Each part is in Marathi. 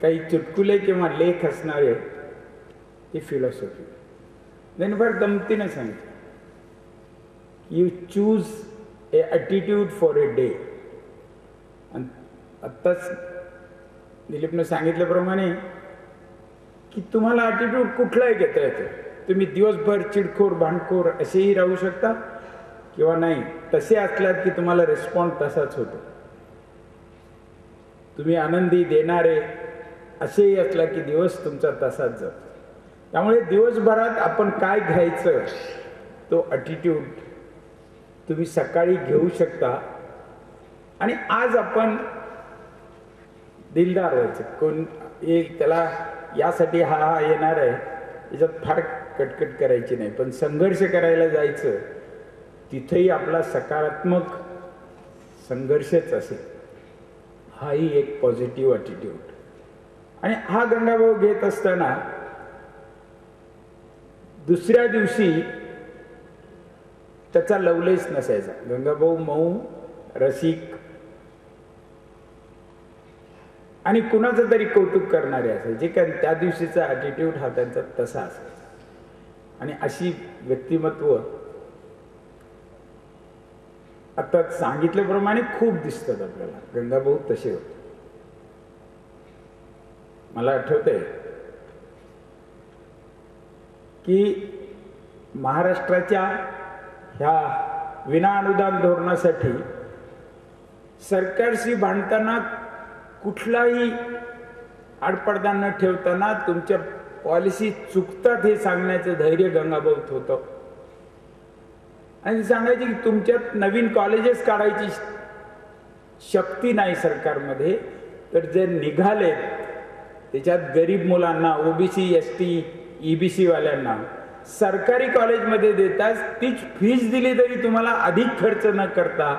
काही चुटकुले किंवा लेख असणारे ती फिलॉसॉफी. त्यांनी फार गमतीने सांगितलं, you choose a attitude for a day. आणि आत्ताच दिलीपनं सांगितल्याप्रमाणे की तुम्हाला ॲटिट्यूड कुठलाही घेता येतो. तुम्ही दिवसभर चिडखोर भांडखोर असेही राहू शकता किंवा नाही, तसे असल्यात की तुम्हाला रिस्पॉन्ड तसाच होतो. तुम्ही आनंदी देणारे असेही असला की दिवस तुमचा तसाच जातो. त्यामुळे दिवसभरात आपण काय घ्यायचं तो ॲटिट्यूड तुम्ही सकाळी घेऊ शकता. आणि आज आपण दिलदार व्हायचं. कोण एक त्याला यासाठी हा येणार आहे याच्यात फार कटकट करायची नाही, पण संघर्ष करायला जायचं तिथेही आपला सकारात्मक संघर्षच असेल. हाही एक पॉझिटिव्ह ॲटिट्यूड. आणि हा गंगाभाऊ घेत असताना दुसऱ्या दिवशी त्याचा लवलेस नसायचा. गंगाभाऊ मऊ, रसिक आणि कुणाचं तरी कौतुक करणारे असायचे, कारण त्या दिवशीचा ॲटिट्यूड हा त्यांचा तसा असायचा. आणि अशी व्यक्तिमत्व आता सांगितल्याप्रमाणे खूप दिसतात आपल्याला. गंगाभाऊ तसे होते. मला आठवतंय की महाराष्ट्राच्या ह्या विना अनुदान धोरणासाठी सरकारशी भांडताना कुठलाही आडपडदा न ठेवताना तुमच्या पॉलिसी चुकतात हे सांगण्याचं धैर्य गंगाभाऊत होतं. आणि सांगायचे की तुमच्यात नवीन कॉलेजेस काढायची शक्ती नाही सरकारमध्ये, तर जे निघाले त्याच्यात गरीब मुलांना, ओबीसी, एसटी, ईबीसी वाल्यांना सरकारी कॉलेजमध्ये देताच तीच फीस दिली तरी तुम्हाला अधिक खर्च न करता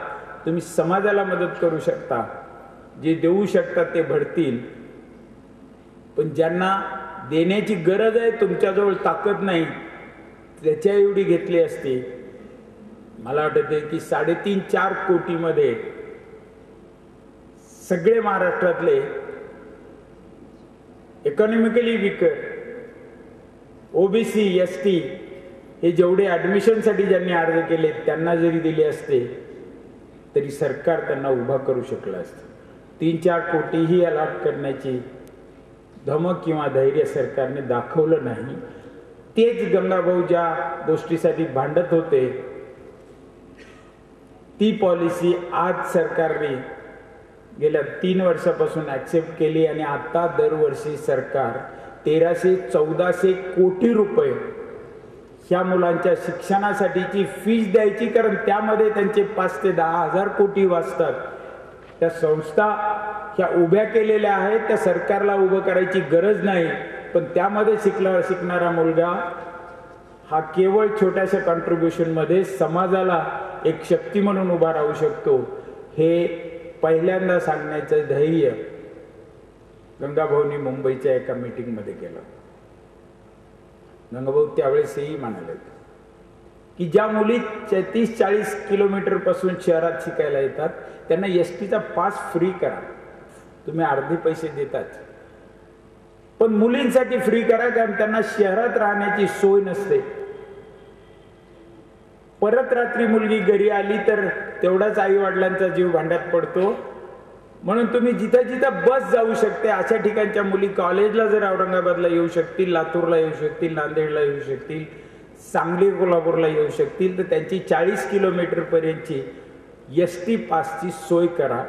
तुम्ही समाजाला मदत करू शकता. जे देऊ शकतात ते भरतील, पण ज्यांना देण्याची गरज आहे तुमच्याजवळ ताकद नाही त्याच्या एवढी घेतली असती. मला वाटते की 3.5-4 कोटीमध्ये सगळे महाराष्ट्रातले इकॉनॉमिकली वीकर, ओबीसी, एसटी हे जेवढे ॲडमिशनसाठी ज्यांनी अर्ज केले त्यांना जरी दिले असते तरी सरकार त्यांना उभा करू शकलं असतं. 3-4 कोटीही अलॉट करण्याची धमक किंवा धैर्य सरकारने दाखवलं नाही. तेच गंगाभाऊ ज्या गोष्टीसाठी भांडत होते ती पॉलिसी आज सरकारने गेल्या 3 वर्षापासून ॲक्सेप्ट केली. आणि आता दरवर्षी सरकार 1300-1400 कोटी रुपये ह्या मुलांच्या शिक्षणासाठीची फीस द्यायची, कारण त्यामध्ये त्यांचे 5 ते 10 हजार कोटी वाचतात. त्या संस्था ह्या उभ्या केलेल्या आहेत, त्या सरकारला उभं करायची गरज नाही, पण त्यामध्ये शिकणारा मुलगा हा केवळ छोट्याशा कॉन्ट्रीब्युशनमध्ये समाजाला एक शक्ती म्हणून उभा राहू शकतो. हे पहिल्यांदा सांगण्याचं धैर्य गंगाभाऊंनी मुंबईच्या एका मीटिंगमध्ये केलं. गंगाभाऊ त्यावेळेसही म्हणाले की ज्या मुली 30-40 किलोमीटर पासून शहरात शिकायला येतात त्यांना एसटीचा पास फ्री करा. तुम्ही अर्धे पैसे देतात, पण मुलींसाठी फ्री करा, कारण त्यांना शहरात राहण्याची सोय नसते. परत रात्री मुलगी घरी आली तर तेवढाच आई वडिलांचा जीव भांड्यात पडतो. म्हणून तुम्ही जिथं जिथं बस जाऊ शकते अशा ठिकाणच्या मुली कॉलेजला जर औरंगाबादला येऊ शकतील, लातूरला येऊ शकतील, नांदेडला येऊ शकतील, सांगली कोल्हापूरला येऊ शकतील, तर त्यांची 40 किलोमीटर पर्यंतची एसटी पासची सोय करा.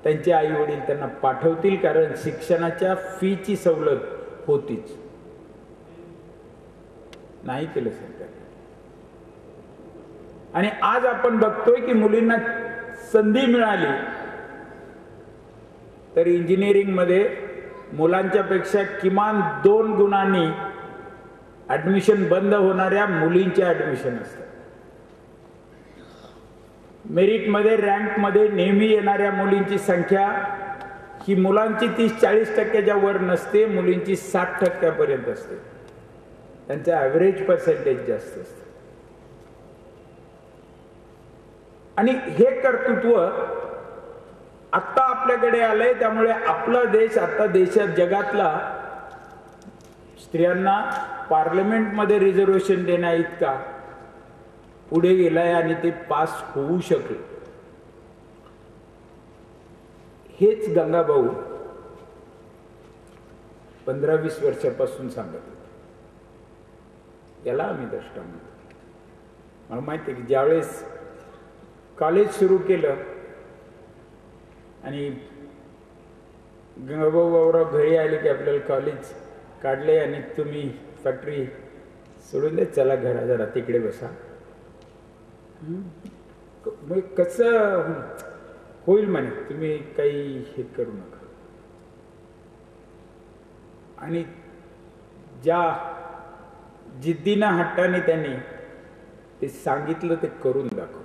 त्यांचे आई वडील त्यांना पाठवतील, कारण शिक्षणाच्या फीची सवलत होतीच. नाही केलं सरकार. आणि आज आपण बघतोय की मुलींना संधी मिळाली तर इंजिनिअरिंग मध्ये मुलांच्या पेक्षा किमान 2 गुणांनी ऍडमिशन बंद होणाऱ्या मुलींचे ऍडमिशन असतात. मेरिट मध्ये, रँक मध्ये नेहमी येणाऱ्या मुलींची संख्या ही मुलांची 30-40% वर नसते, मुलींची 60% असते. त्यांचं ॲव्हरेज पर्सेंटेज जास्त असतं. आणि हे कर्तृत्व आता आपल्याकडे आलंय. त्यामुळे आपला देश आता देशात जगातला स्त्रियांना पार्लमेंटमध्ये रिझर्वेशन देण्या इतका पुढे गेलाय आणि ते पास होऊ शकले. हेच गंगाभाऊ 15-20 वर्षापासून सांगत होते. याला आम्ही द्रष्टा म्हणतो. मला माहिती आहे की ज्यावेळेस कॉलेज सुरू केलं आणि गंगाभाऊ बाबूराव घरी आले की आपल्याला कॉलेज काढले आणि तुम्ही फॅक्टरी सोडून दे, चला घरा जरा तिकडे बसा. मग कसं होईल म्हणे, तुम्ही काही हे करू नका. आणि ज्या जिद्दीनं हट्टाने त्यांनी ते सांगितलं ते करून दाखव.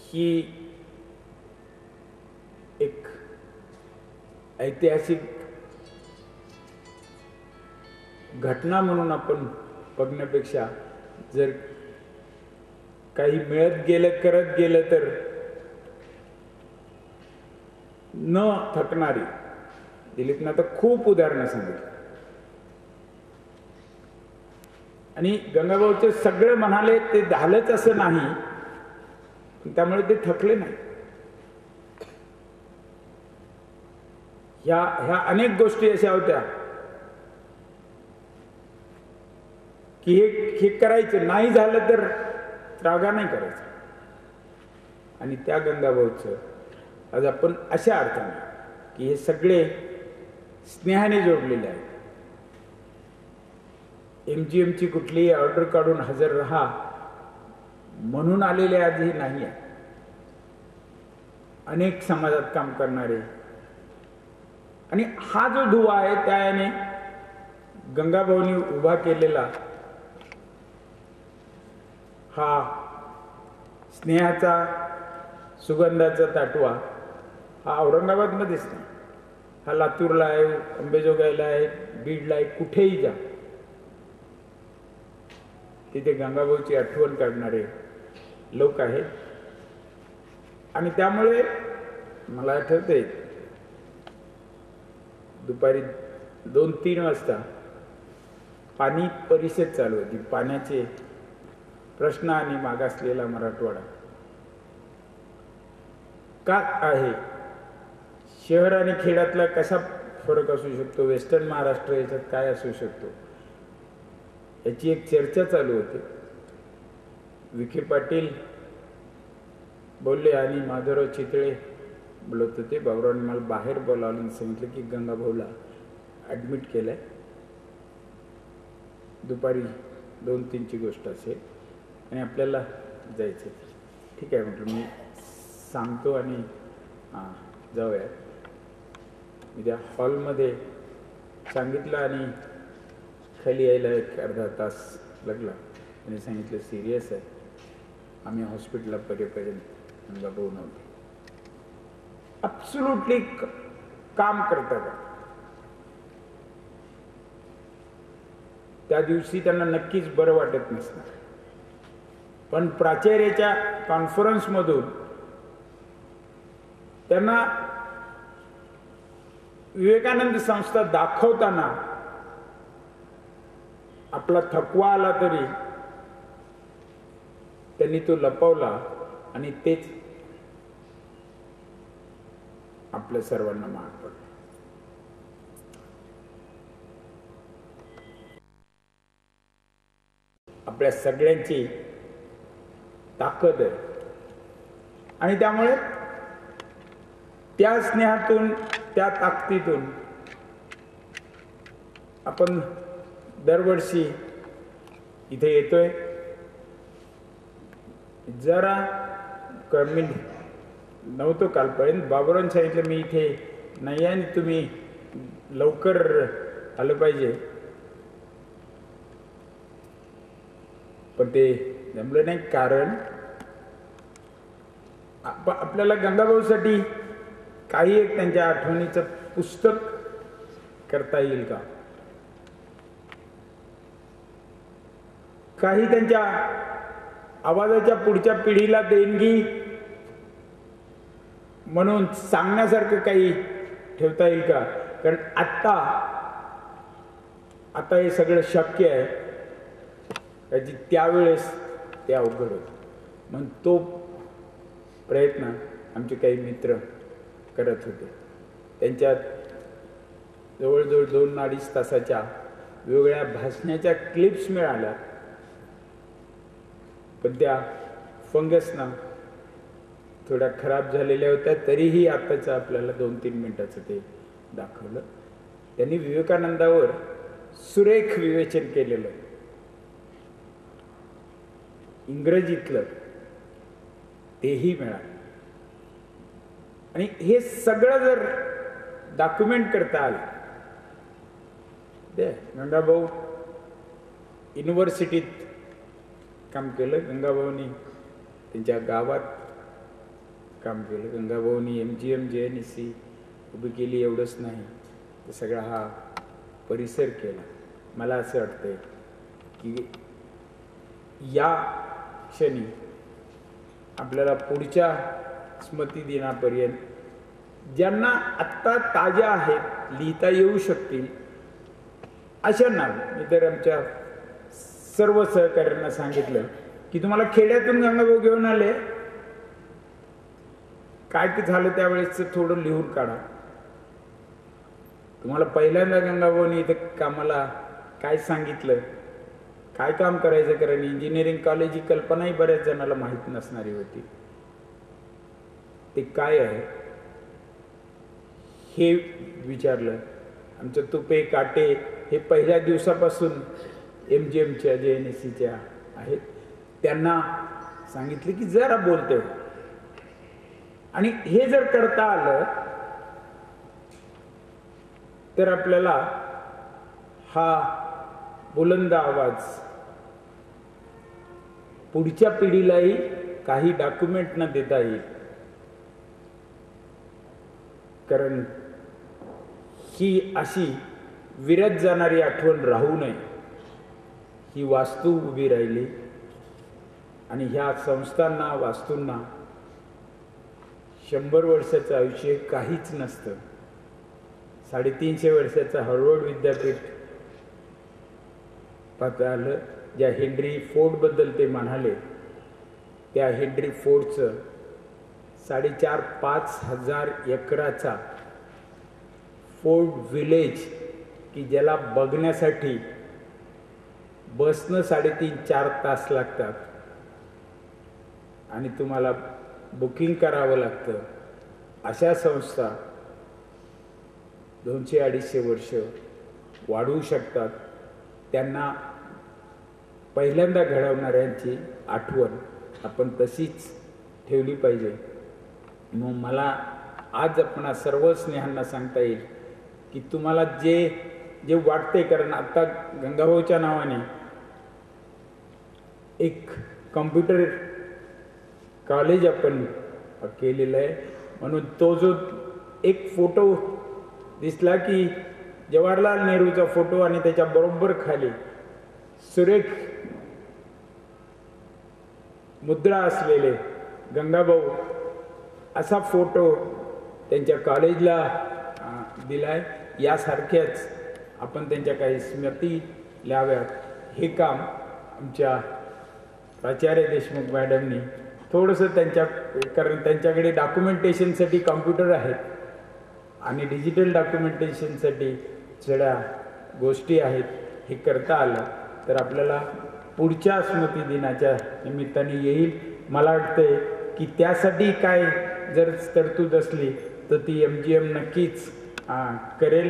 ही एक ऐतिहासिक घटना म्हणून आपण बघण्यापेक्षा जर काही मिळत गेलं करत गेलं तर न थकणारी दिलीपनं आता खूप उदाहरणं सांगितली. आणि गंगाभाऊचे सगळे म्हणाले ते झालंच असं नाही, त्यामुळे ते थकले नाही. ह्या अनेक गोष्टी अशा होत्या की हे करायचं, नाही झालं तर रागा नाही करायचं. आणि त्या गंगाभाऊचं आज आपण अशा अर्थाने की हे सगळे स्नेहाने जोडलेले आहेत. MGMची कुठलीही ऑर्डर काढून हजर राहा म्हणून आलेले आजही नाही आहे. अनेक समाजात काम करणारे. आणि हा जो दुवा आहे त्याने गंगाभाऊनी उभा केलेला हा स्नेहाचा सुगंधाचा ताटवा हा औरंगाबादमध्येच नाही, हा लातूरला आहे, अंबेजोगाईला आहे, बीडला आहे, कुठेही जा तिथे गंगाभाऊची आठवण काढणारे लोक आहेत. आणि त्यामुळे मला आठवते दुपारी 2-3 वाजता पाणी परिषद चालू होती. पाण्याचे प्रश्न आणि मागासलेला मराठवाडा का आहे, शहर आणि खेड्यातला कसा फरक असू शकतो, वेस्टर्न महाराष्ट्र याच्यात काय असू शकतो, याची एक चर्चा चालू होती. विखे पाटील बोलले आणि माधवराव चितळे बोलत होते. बाबुरावांनी मला बाहेर बोलावलं आणि सांगितलं की गंगाभाऊला ॲडमिट केलंय, दुपारी 2-3ची गोष्ट असेल आणि आपल्याला जायचं. ठीक आहे म्हटलं, मी सांगतो आणि जाऊया. मी त्या हॉलमध्ये सांगितलं आणि खाली यायला एक अर्धा तास लागला. आणि सांगितलं सिरियस आहे, आम्ही हॉस्पिटलला परेपर्यंत गंगाभाऊ नव्हते. ॲब्सोल्युटली काम करतात. त्या दिवशी त्यांना नक्कीच बरं वाटत नसणार, पण प्राचार्याच्या कॉन्फरन्समधून त्यांना विवेकानंद संस्था दाखवताना आपला थकवा आला तरी त्यांनी तो लपवला आणि तेच आपल्या सर्वांना महाग पडलं. आपल्या सगळ्यांची ताकद आहे. आणि त्यामुळे त्या स्नेहातून, त्या ताकदीतून आपण दरवर्षी इथे येतोय. जरा मी नव्हतो कालपर्यंत, बाबुरावांनी सांगितलं मी इथे नाही आहे आणि तुम्ही लवकर आलं पाहिजे, पण ते जमलं नाही. कारण आपल्याला गंगाभाऊसाठी काही एक त्यांच्या आठवणीचं पुस्तक करता येईल का, काही त्यांच्या आवाजाच्या पुढच्या पिढीला देणगी म्हणून सांगण्यासारखं काही ठेवता येईल का? कारण आता हे सगळं शक्य आहे, त्याची त्यावेळेस ते अवघड होतं. म्हणून तो प्रयत्न आमचे काही मित्र करत होते. त्यांच्यात जवळजवळ 2-2.5 तासाच्या वेगवेगळ्या भाषणाच्या क्लिप्स मिळाल्या, पण त्या फंगसना थोड्या खराब झालेल्या होत्या. तरीही आताचं आपल्याला 2-3 मिनिटाचं ते दाखवलं. त्यांनी विवेकानंदावर सुरेख विवेचन केलेलं, इंग्रजीतलं, तेही मिळालं. आणि हे सगळं जर डॉक्युमेंट करता आलं, गंगाभाऊ युनिव्हर्सिटीत काम केलं, गंगाभाऊनी त्यांच्या गावात काम केलं, गंगाभाऊनी MGM JNEC उभी केली. एवढंच नाही तर सगळा हा परिसर केला. मला असं वाटतंय की या क्षणी आपल्याला पुढच्या स्मृतिदिनापर्यंत ज्यांना आत्ता ताज्या आहेत, लिहिता येऊ शकतील, अशांना मी तर आमच्या सर्व सहकार्यांना सांगितलं की तुम्हाला खेड्यातून गंगाभाऊ घेऊन आले, काय ते झालं त्यावेळेस थोडं लिहून काढा. तुम्हाला पहिल्यांदा गंगाभाऊनी इथं कामाला काय सांगितलं, काय काम करायचं, कारण इंजिनिअरिंग कॉलेज ही कल्पनाही बऱ्याच जणाला माहीत नसणारी होती. ते काय आहे हे विचारलं. आमचं तुपे काटे हे पहिल्या दिवसापासून MGMच्या JNECच्या आहेत, त्यांना सांगितलं की जरा बोलते. आणि हे जर करता आलं तर आपल्याला हा बुलंद आवाज पुढच्या पिढीलाही काही डॉक्युमेंट न देता येईल. कारण ही अशी विरत जाणारी आठवण राहू नये, ही वास्तू उभी राहिली. आणि ह्या संस्थांना, वास्तूंना 100 वर्षाचं आयुष्य काहीच नसतं. 350 वर्षाचं हार्वर्ड विद्यापीठ पाहता आलं. ज्या हेनरी फोर्डबद्दल ते म्हणाले, त्या हेनरी फोर्डचं 4,500-5,000 हजार एकराचा फोर्ड विलेज, की ज्याला बघण्यासाठी बसनं 3.5-4 तास लागतात आणि तुम्हाला बुकिंग करावं लागतं, अशा संस्था 200-250 वर्ष वाढवू शकतात. त्यांना पहिल्यांदा घडवणाऱ्यांची आठवण आपण तशीच ठेवली पाहिजे. मग मला आज आपण सर्व स्नेहांना सांगता येईल की तुम्हाला जे वाटते, कारण आता गंगाभाऊच्या नावाने एक कॉम्प्युटर कॉलेज आपण केलेलं आहे. म्हणून तो जो एक फोटो दिसला की जवाहरलाल नेहरूचा फोटो आणि त्याच्या बरोबर खाली सुरेख मुद्रा असलेले गंगाभाऊ, असा फोटो त्यांच्या कॉलेजला दिलाय. यासारख्याच आपण त्यांच्या काही स्मृती लिहाव्यात. हे काम आमच्या प्राचार्य देशमुख मॅडमनी थोडंसं कारण त्यांच्याकडे डॉक्युमेंटेशनसाठी कॉम्प्युटर आहेत आणि डिजिटल डॉक्युमेंटेशनसाठी सगळ्या गोष्टी आहेत. हे करता आलं तर आपल्याला पुढच्या स्मृतिदिनाच्या निमित्ताने येईल. मला वाटतंय की त्यासाठी काय जर तरतूद असली तर ती MGM नक्कीच करेल.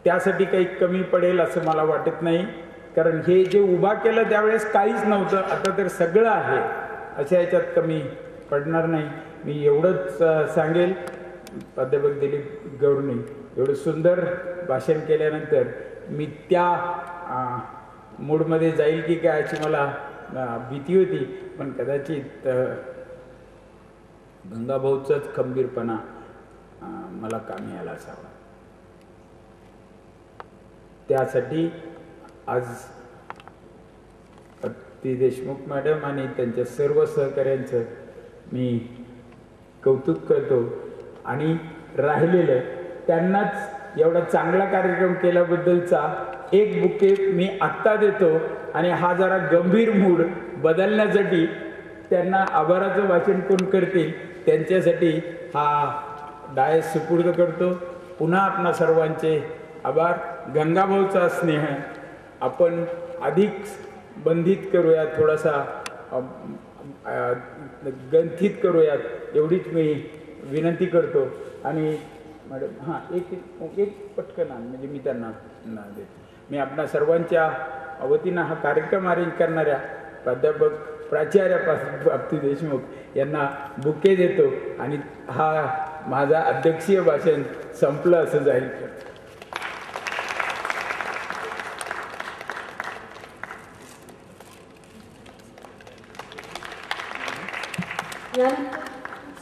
त्यासाठी काही कमी पडेल असं मला वाटत नाही, कारण हे जे उभा केलं त्यावेळेस काहीच नव्हतं, आता तर सगळं आहे. अशा याच्यात कमी पडणार नाही. मी एवढंच सांगेल, प्राध्यापक दिलीप गौडने एवढं सुंदर भाषण केल्यानंतर मी त्या मूडमध्ये जाईल की काय अशी मला भीती होती, पण कदाचित गंगाभाऊचाच खंबीरपणा मला कामी आला असावा. त्यासाठी आज ती देशमुख मॅडम आणि त्यांच्या सर्व सहकाऱ्यांचं मी कौतुक करतो. आणि राहिलेलं त्यांनाच एवढा चांगला कार्यक्रम केल्याबद्दलचा एक बुके मी आत्ता देतो आणि हा जरा गंभीर मूड बदलण्यासाठी त्यांना आभाराचं वाचन कोण करतील त्यांच्यासाठी हा डायस सुपूर्द करतो. पुन्हा आपणा सर्वांचे आभार. गंगाभाऊचा स्नेह आपण अधिक बंधित करूयात, थोडासा ग्रंथित करूयात एवढीच मी विनंती करतो. आणि मॅडम हां एक पटकन म्हणजे मी त्यांना देतो. मी आपणा सर्वांच्या वतीनं हा कार्यक्रम अरेंज करणाऱ्या प्राध्यापक प्राचार्य प्राप्ती देशमुख यांना बुके देतो आणि हा माझा अध्यक्षीय भाषण संपलं असं जाहीर करतो.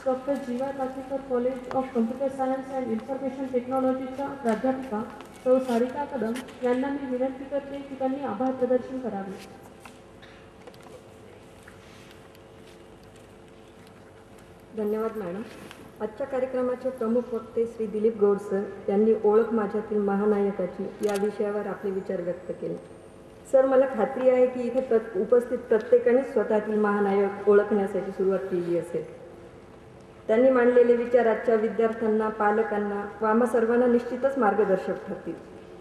Doctor Jeeva Kachekar college of computer science and information टेक्नॉलॉजीच्या प्राध्यापिका सौ सारिका कदम यांना मी विनंती करते की त्यांनी आभार प्रदर्शन करावे. धन्यवाद मॅडम. आजच्या कार्यक्रमाचे प्रमुख वक्ते श्री दिलीप गौड सर यांनी ओळख माझ्यातील महानायकाची या विषयावर आपले विचार व्यक्त केले. सर, मला खात्री आहे की इथे उपस्थित प्रत्येकाने स्वतःतील महानायक ओळखण्यासाठी सुरुवात केली असेल. त्यांनी मांडलेले विचार आजच्या विद्यार्थ्यांना, पालकांना व आम्हा सर्वांना निश्चितच मार्गदर्शक ठरतील.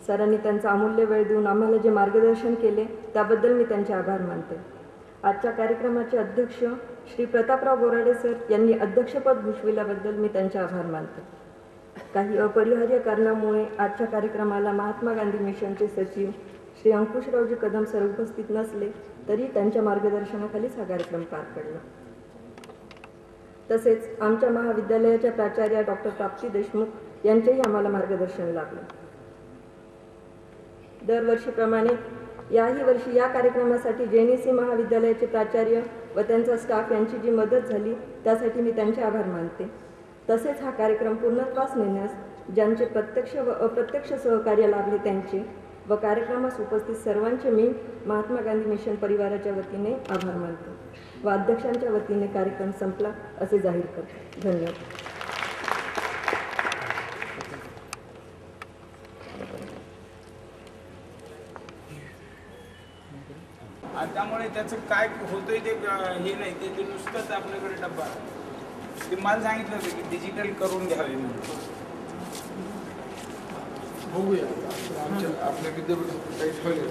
सरांनी त्यांचा अमूल्य वेळ देऊन आम्हाला जे मार्गदर्शन केले त्याबद्दल मी त्यांचे आभार मानते. आजच्या कार्यक्रमाचे अध्यक्ष श्री प्रतापराव बोराडे सर यांनी अध्यक्षपद भूषविल्याबद्दल मी त्यांचे आभार मानते. काही अपरिहार्य कारणामुळे आजच्या कार्यक्रमाला महात्मा गांधी मिशनचे सचिव श्री अंकुशरावजी कदम सर उपस्थित नसले तरी त्यांच्या मार्गदर्शनाखालीच हा कार्यक्रम पार पडला. तसेच आमच्या महाविद्यालयाच्या प्राचार्या डॉक्टर प्राप्ती देशमुख यांचेही आम्हाला मार्गदर्शन लाभले. दरवर्षीप्रमाणे याही वर्षी या कार्यक्रमासाठी जेएनसी महाविद्यालयाचे प्राचार्य व त्यांचा स्टाफ यांची जी मदत झाली त्यासाठी मी त्यांचे आभार मानते. तसेच हा कार्यक्रम पूर्णत्वास नेण्यास ज्यांचे प्रत्यक्ष व अप्रत्यक्ष सहकार्य लाभले त्यांचे व कार्यक्रमास उपस्थित सर्वांचे मी महात्मा गांधी मिशन परिवाराच्या वतीने आभार मानतो व अध्यक्षांच्या वतीने कार्यक्रम संपला असे जाहीर करतो. धन्यवाद. त्यामुळे त्याचं काय होतंय ते हे नाही, ते नुसतंच आपल्याकडे डब्बा ते मला सांगितलं होतं की डिजिटल करून घ्यावे म्हणून. बघूया आपल्या विद्यापीठात काही ठेवले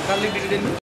खाली